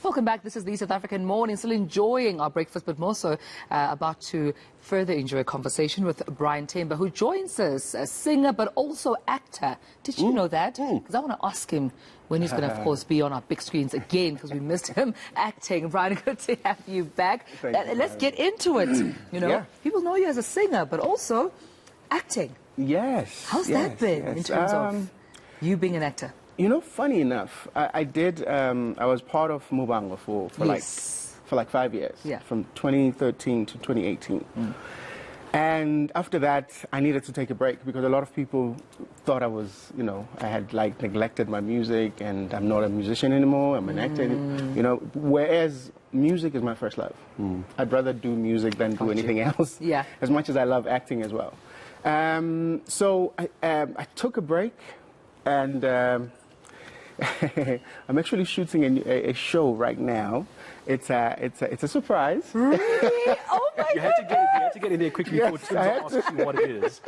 Welcome back. This is the South African Morning. Still enjoying our breakfast, but more so about to further enjoy a conversation with Brian Temba, who joins us, a singer but also actor. Did you know that? Because I want to ask him when he's going to, of course, be on our big screens again, because we missed him acting. Brian, good to have you back. Let's get into it. You know, people know you as a singer, but also acting. Yes. How's that been in terms of you being an actor? You know, funny enough, I was part of Mubango for like 5 years, from 2013 to 2018. And after that, I needed to take a break because a lot of people thought I was, you know, I had like neglected my music and I'm not a musician anymore, I'm an actor, you know, whereas music is my first love. I'd rather do music than do anything else, as much as I love acting as well. So I took a break and I'm actually shooting a show right now. It's a surprise. Really? Oh my you had to get in there quickly before Tim asks you what it is.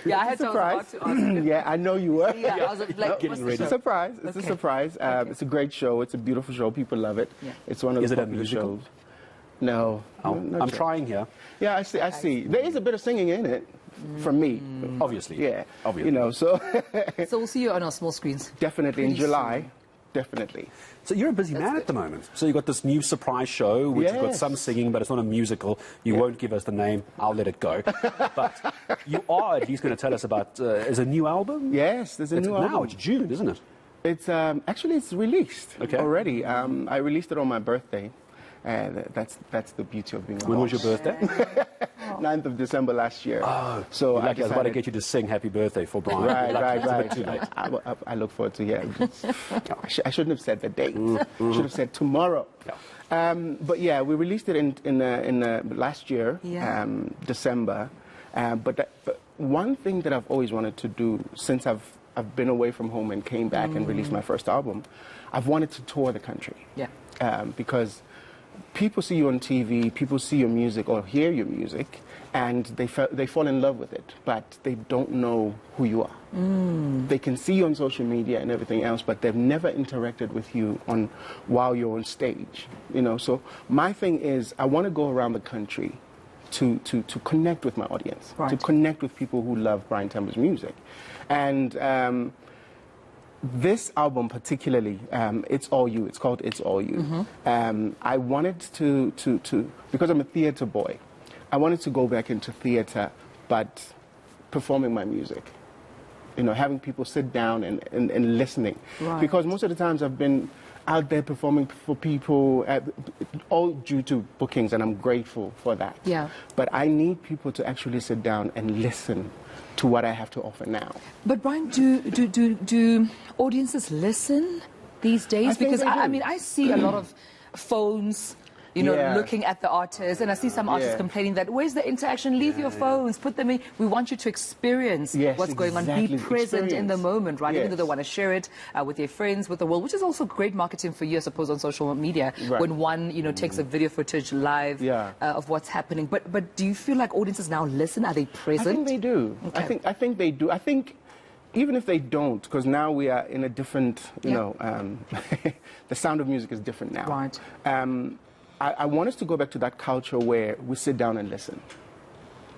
Yeah, I had to ask you. Yeah, I know you were. Yeah, I was like, getting ready. It's a surprise. It's a surprise. It's a great show. It's a beautiful show. People love it. It's one of the popular shows. No. I'm trying here. Yeah, I see. There is a bit of singing in it. From me, obviously. Yeah, obviously. You know, so. So we'll see you on our small screens. Definitely in July. Definitely. So you're a busy man at the moment. So you've got this new surprise show, which has got some singing, but it's not a musical. You won't give us the name. I'll let it go. But you are at least going to tell us about, is a new album? Yes, there's a new album. Now, it's June, isn't it? It's, actually, it's released already. I released it on my birthday. That's the beauty of being a When was your birthday? 9th of December last year. Oh, so I was about to get you to sing Happy Birthday for Brian. Right. I look forward to I shouldn't have said the date. Should have said tomorrow. But yeah, we released it in last year, December. But one thing that I've always wanted to do since I've been away from home and came back and released my first album, I've wanted to tour the country. Because people see you on TV, people see your music or hear your music, and they fall in love with it, but they don't know who you are. They can see you on social media and everything else, but they've never interacted with you while you're on stage. You know, so my thing is, I want to go around the country to connect with my audience, to connect with people who love Brian Temba's music, and. This album particularly, It's All You. It's called It's All You. I wanted to, because I'm a theater boy, I wanted to go back into theater, but performing my music. You know, having people sit down and listening. Because most of the times I've been out there performing for people, all due to bookings, and I'm grateful for that. But I need people to actually sit down and listen to what I have to offer now. But Brian, do audiences listen these days? Because I mean, I see a lot of phones, you know, looking at the artists, and I see some artists complaining that, where's the interaction? Leave your phones, put them in. We want you to experience what's going on. Be present in the moment, right? Even though they want to share it with their friends, with the world, which is also great marketing for you, I suppose, on social media, when one, you know, takes a video footage live of what's happening. But do you feel like audiences now listen? Are they present? I think they do. I think they do. I think even if they don't, because now we are in a different, you know, the sound of music is different now. I want us to go back to that culture where we sit down and listen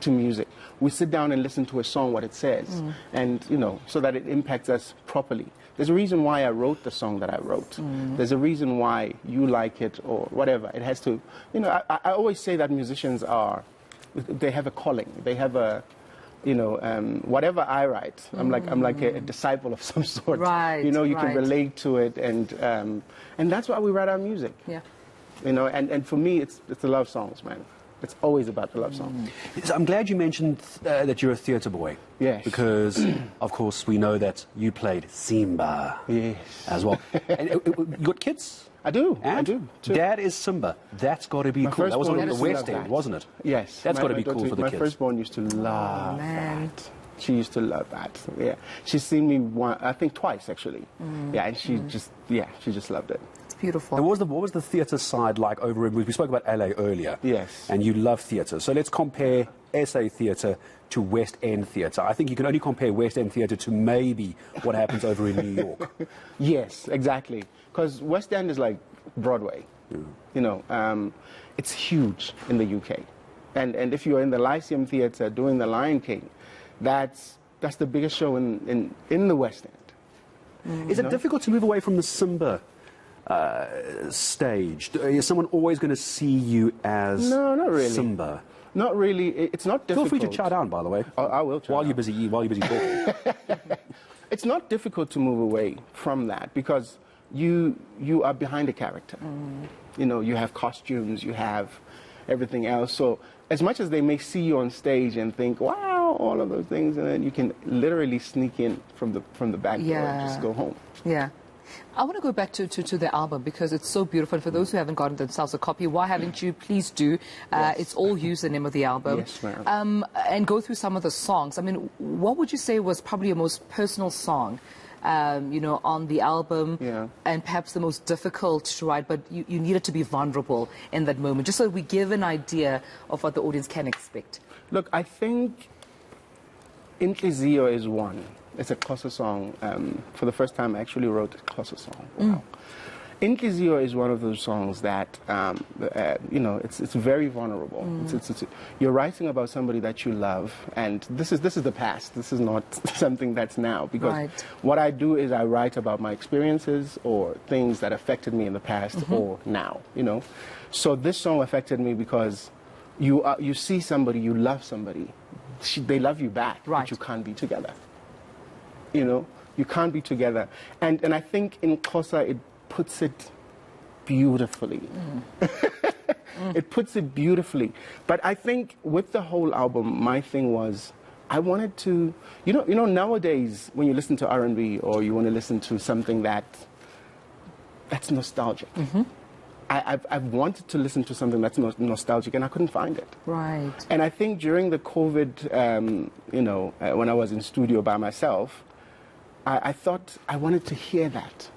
to music. We sit down and listen to a song, what it says, and, you know, so that it impacts us properly. There's a reason why I wrote the song that I wrote. There's a reason why you like it or whatever. It has to, you know, I always say that musicians they have a calling. They have a, you know, whatever I write, I'm like a disciple of some sort. You know, you can relate to it, and that's why we write our music. You know, and for me, it's the love songs, man. It's always about the love songs. So I'm glad you mentioned that you're a theatre boy. Yes. Because, of course, we know that you played Simba as well. And you got kids? I do. And I do. Too. Dad is Simba. That's got to be cool. That was on the West End, wasn't it? Yes. That's got to be cool for the kids. My firstborn used to love that. She used to love that. Yeah. She's seen me I think twice, actually. Yeah, and she just loved it. Beautiful. And what was the theatre side like over in, we spoke about LA earlier. Yes. And you love theatre. So let's compare SA theatre to West End theatre. I think you can only compare West End theatre to maybe what happens over in New York. Yes, exactly. Because West End is like Broadway. You know, it's huge in the UK. And if you're in the Lyceum Theatre doing The Lion King, that's the biggest show in the West End. Is it difficult to move away from the Simba stage? Is someone always going to see you as No, not really. Simba? Not really. It's not difficult. Feel free to chow down, by the way. I will chow while down. you're busy talking. It's not difficult to move away from that because you are behind a character. You know, you have costumes, you have everything else. So as much as they may see you on stage and think, wow, all of those things, and then you can literally sneak in from the back door and just go home. Yeah. I want to go back to the album because it's so beautiful. For those who haven't gotten themselves a copy, why haven't you? Please do. Yes. It's All You's the name of the album. Yes, ma'am. And go through some of the songs. I mean, what would you say was probably your most personal song, you know, on the album? Yeah. And perhaps the most difficult to write, but you needed to be vulnerable in that moment, just so we give an idea of what the audience can expect. Look, I think Inhliziyo is one. It's a Xhosa song. For the first time, I actually wrote a Xhosa song. Wow. Inhliziyo is one of those songs that, you know, it's very vulnerable. You're writing about somebody that you love, and this is the past. This is not something that's now. Because what I do is I write about my experiences or things that affected me in the past or now. You know, so this song affected me because you see somebody, you love somebody, they love you back, but you can't be together. You know, you can't be together. And I think in Xhosa it puts it beautifully. It puts it beautifully. But I think with the whole album, my thing was, I wanted to, you know, nowadays when you listen to R&B or you want to listen to something that's nostalgic. I've wanted to listen to something that's nostalgic, and I couldn't find it. Right. And I think during the COVID, you know, when I was in studio by myself, I thought I wanted to hear that.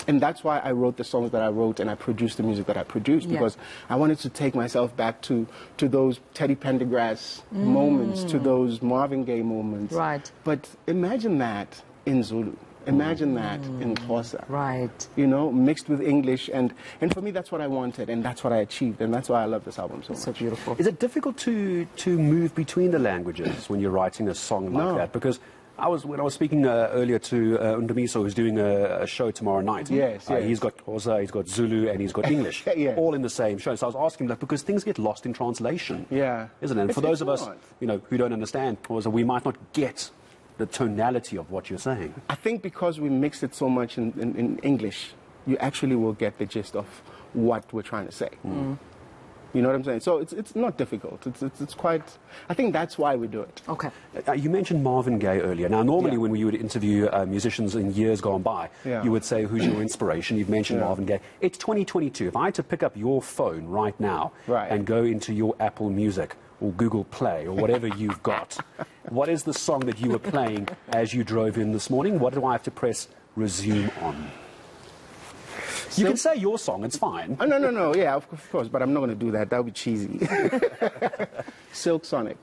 And that's why I wrote the songs that I wrote and I produced the music that I produced, because I wanted to take myself back to those Teddy Pendergrass moments, to those Marvin Gaye moments. Right. But imagine that in Zulu. Imagine that in Xhosa. Right. You know, mixed with English. And for me, that's what I wanted, and that's what I achieved. And that's why I love this album so much. So beautiful. Is it difficult to move between the languages when you're writing a song like that? Because when I was speaking earlier to Ndamiso, who's doing a show tomorrow night. Yes. He's got Xhosa, he's got Zulu, and he's got English, all in the same show. So I was asking him, like, because things get lost in translation, isn't it? And for those of us, you know, who don't understand Xhosa, we might not get the tonality of what you're saying. I think because we mix it so much in English, you actually will get the gist of what we're trying to say. You know what I'm saying? So it's not difficult. It's quite. I think that's why we do it. Okay. You mentioned Marvin Gaye earlier. Now, normally when we would interview musicians in years gone by, you would say, who's your inspiration? You've mentioned Marvin Gaye. It's 2022. If I had to pick up your phone right now and go into your Apple Music or Google Play or whatever you've got, what is the song that you were playing as you drove in this morning? What do I have to press resume on? You can say your song, it's fine. Oh, no, yeah, of course, but I'm not going to do that. That would be cheesy. Silk Sonic.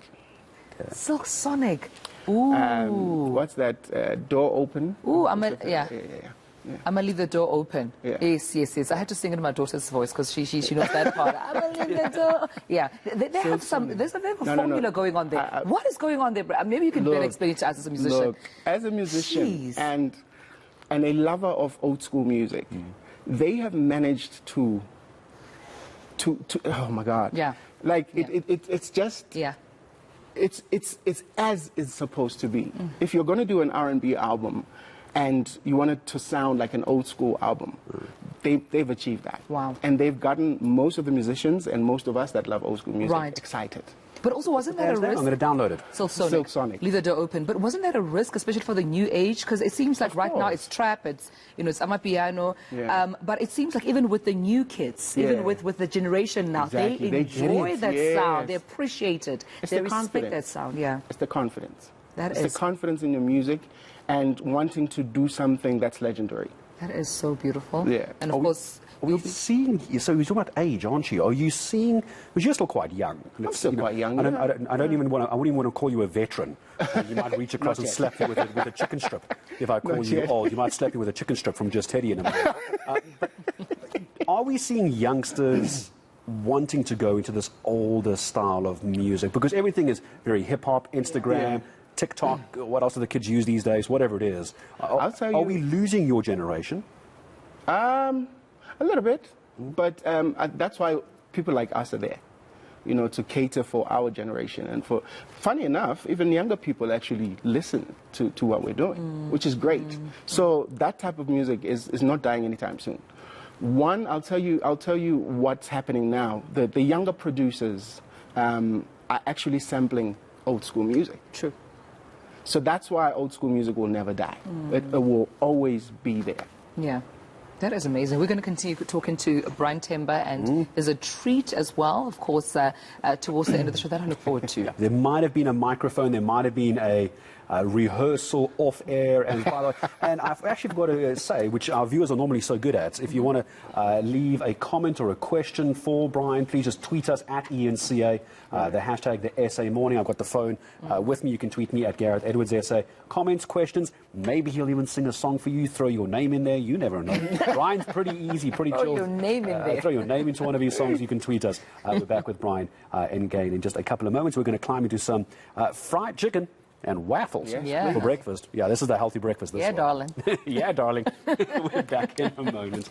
Silk Sonic. Ooh. What's that? Door Open? Ooh, I'm going to leave the door open. Yes. I had to sing it in my daughter's voice because she knows that part. I'm going to leave the door. Yeah. They have there's a formula going on there. What is going on there? Maybe you can better explain it to us as a musician. Look, as a musician and a lover of old school music, they have managed to oh my God. Yeah. Like it's just it's as it's supposed to be. If you're going to do an R&B album and you want it to sound like an old school album, they've achieved that. Wow. And they've gotten most of the musicians and most of us that love old school music excited. But also, wasn't that a risk? I'm going to download it. Silk Sonic. Leave the door open. But wasn't that a risk, especially for the new age? Because it seems like right now it's trap, it's, you know, it's amapiano. But it seems like even with the new kids, even with the generation now, they enjoy that sound. They appreciate it. They respect that sound. Yeah. It's the confidence. It's the confidence in your music and wanting to do something that's legendary. That is so beautiful. Yeah. And of course, we'll be seeing. So you're talking about age, aren't you? Are you seeing? Because you're still quite young. I'm still quite young. I wouldn't even want to call you a veteran. You might reach across and slap you with a chicken strip. If I call you old, you might slap you with a chicken strip from Just Teddy in a minute. are we seeing youngsters wanting to go into this older style of music? Because everything is very hip-hop, Instagram, TikTok, what else do the kids use these days? Whatever it is. I'll tell you, are we losing your generation? A little bit. But that's why people like us are there, you know, to cater for our generation. And funny enough, even younger people actually listen to what we're doing, which is great. So that type of music is not dying anytime soon. One, I'll tell you what's happening now. The younger producers are actually sampling old school music. True. So that's why old school music will never die. It will always be there. Yeah. That is amazing. We're going to continue talking to Brian Temba, and there's a treat as well, of course, towards the end of the show that I look forward to. There might have been a microphone, there might have been a rehearsal off air, and by the way, and I've actually got to say, which our viewers are normally so good at, if you want to leave a comment or a question for Brian, please just tweet us at ENCA, the hashtag the SA Morning. I've got the phone with me. You can tweet me at Gareth Edwards SA. Comments, questions, maybe he'll even sing a song for you, throw your name in there, you never know. Brian's pretty easy, pretty chill. Throw your name in there. Throw your name into one of his songs, you can tweet us. We're back with Brian again in just a couple of moments. We're going to climb into some fried chicken and waffles for breakfast. Yeah, this is the healthy breakfast. This one. Darling. Yeah, darling. We're back in a moment.